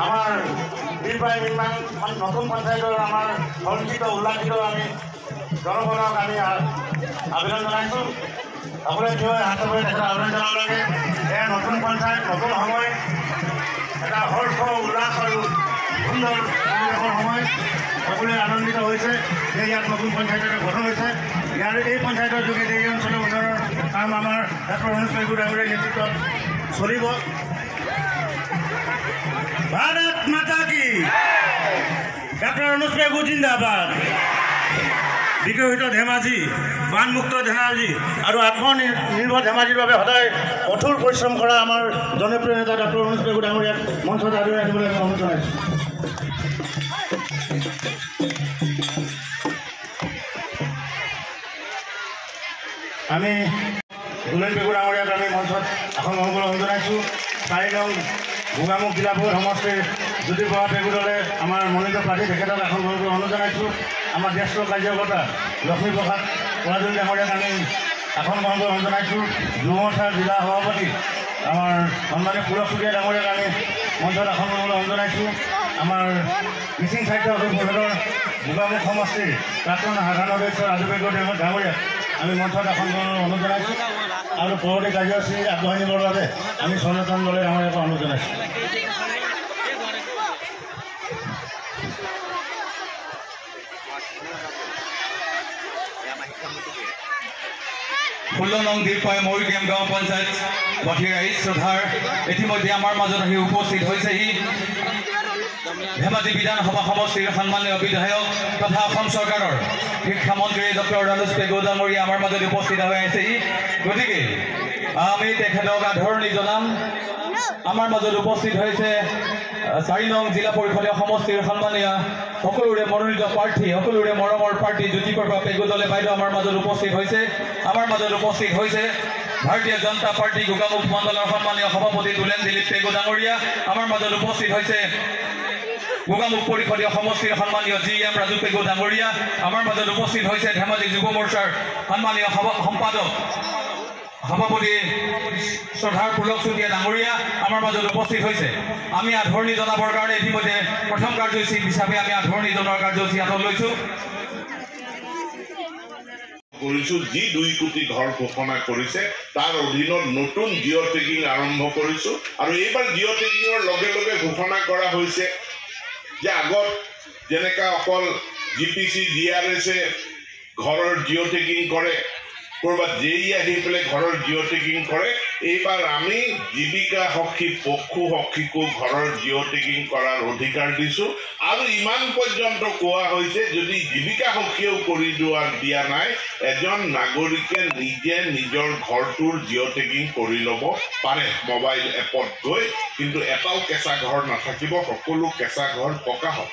আমাৰ নিৰ্বাহী নিৰ্মাণ নতুন পঞ্চায়েতৰ আমাৰ বঞ্চিত উল্লাখিত আমি জনগণক আমি আবেদন জনাইছোঁ। সকলোৱে কি হয় হাতে ভৰি দেখা আবেদন জনাব লাগে। এয়া নতুন পঞ্চায়ত, নতুন সময়, এটা হৰ্ষ উল্লাস আৰু সুন্দৰ পৰিৱেশৰ সময়। সকলোৱে আনন্দিত হৈছে যে ইয়াত নতুন পঞ্চায়ত এটা গঠন হৈছে। ইয়াৰ এই পঞ্চায়তৰ যোগেদি এই অঞ্চলৰ উন্নয়নৰ কাম আমাৰ ডক্টৰ অনুজ পেগু ডাঙৰীয়াৰ নেতৃত্বত চলিব। भारत माता की डॉक्टर अनुज पेगु जिंदाबाद। বিকশিত ধেমাজি, বানমুক্ত ধেমাজি আৰু আত্মনিৰ্ভৰ ধেমাজিৰ বাবে সদায় কঠোৰ পৰিশ্ৰম কৰা আমাৰ জনপ্ৰিয় নেতা ডক্টৰ অনুজ পেগু ডাঙৰীয়াক মঞ্চত আদৰি ৰাখিবলৈ আমি অনুৰোধ জনাইছোঁ। আমি দুলেন পেগু ডাঙৰীয়াক আমি মঞ্চত আসন গ্ৰহণ কৰিবলৈ অনুৰোধ জনাইছোঁ। 4 নং গোগামুখ জিলা পৰিষদ সমষ্টিৰ জ্যোতিপ্ৰভা পেগু দলে আমাৰ মনোনীত প্ৰাৰ্থী তেখেতক আসন গ্ৰহণ কৰিবলৈ অনুৰোধ জনাইছোঁ। আমাৰ জ্যেষ্ঠ কাৰ্যকৰ্তা লক্ষ্মীপ্ৰসাদ বৰাজনী ডাঙৰীয়াক আমি আসন গ্ৰহণ কৰিবলৈ অনুৰোধ জনাইছোঁ। যুৱ মৰ্চাৰ জিলা সভাপতি আমাৰ সন্মানীয় পুৰশ চুতীয়া ডাঙৰীয়াক আমি মঞ্চত আসন গ্ৰহণ কৰিবলৈ অনুৰোধ জনাইছোঁ। আমাৰ মিচিং সাহিত্য পৰিষদৰ গোগামুখ সমষ্টিৰ প্ৰাক্তন সাধাৰণ অধ্যক্ষ ৰাজু পেগু ডাঙৰীয়াক আমি মঞ্চত আসন গ্ৰহণ অনুৰোধ জনাইছোঁ। আৰু পৰৱৰ্তী কাৰ্যসূচী আগবঢ়াই নিবৰ বাবে আমি সনাতন দলে ডাঙৰীয়াক অনুৰোধ জনাইছোঁ। 16 নং দীপপাই মৰিকেম গাঁও পঞ্চায়ত বঠিয়াই শ্ৰদ্ধাৰ ইতিমধ্যে আমাৰ মাজত আহি উপস্থিত হৈছেহি ধেমাজি বিধানসভা সমষ্টিৰ সন্মানীয় বিধায়ক তথা অসম চৰকাৰৰ শিক্ষামন্ত্ৰী ডক্টৰ অনুজ পেগু ডাঙৰীয়া আমাৰ মাজত উপস্থিত হৈ আছেহি। গতিকে আমি তেখেতক আদৰণি জনাম। আমাৰ মাজত উপস্থিত হৈছে 4 নং জিলা পৰিষদীয় সমষ্টিৰ সন্মানীয় সকলোৰে মনোনীত প্ৰাৰ্থী, সকলোৰে মৰমৰ প্ৰাৰ্থী জ্যোতিপ্ৰভা পেগু দলে বাইদেউ আমাৰ মাজত উপস্থিত হৈছে। আমাৰ মাজত উপস্থিত হৈছে ভাৰতীয় জনতা পাৰ্টি গোগামুখ মণ্ডলৰ সন্মানীয় সভাপতি দুলেন দিলীপ পেগু ডাঙৰীয়া। আমাৰ মাজত উপস্থিত হৈছে গোগামুখ পৰিষদীয় সমষ্টিৰ সন্মানীয় GM ৰাজু পেগু ডাঙৰীয়া, আমাৰ মাজত উপস্থিত হৈছে ধেমাজি যুৱ মৰ্চাৰ সন্মানীয় সম্পাদক সভাপতি শ্ৰদ্ধাৰ পুলক চুতীয়া ডাঙৰীয়া আমাৰ মাজত উপস্থিত হৈছে। আমি আদৰণি জনাবৰ কাৰণে ইতিমধ্যে প্ৰথম কাৰ্যসূচী হিচাপে আমি আদৰণি জনোৱাৰ কাৰ্যসূচী হাতত লৈছোঁ। কৰিছো যি 2 কোটি ঘৰ ঘোষণা কৰিছে তাৰ অধীনত নতুন জিঅ' টেগিং আৰম্ভ কৰিছো আৰু এইবাৰ জিঅ' টেগিঙৰ লগে লগে ঘোষণা কৰা হৈছে যে আগত যেনেকা অকল GPC GRS ঘৰৰ জিঅ' টেগিং কৰে, ক'ৰবাত জেই আহি পেলাই ঘৰৰ জিঅ' টেগিং কৰে, এইবাৰ আমি জীৱিকা সখী পশু সখীকো ঘৰৰ জিঅ' টেগিং কৰাৰ অধিকাৰ দিছোঁ আৰু ইমান পৰ্যন্ত কোৱা হৈছে যদি জীৱিকা সখীয়েও কৰি দিয়া নাই এজন নাগৰিকে নিজে নিজৰ ঘৰটোৰ জিঅ' টেগিং কৰি ল'ব পাৰে মোবাইল এপত গৈ, কিন্তু এটাও কেঁচা ঘৰ নাথাকিব, সকলো কেঁচা ঘৰ পকা হ'ব।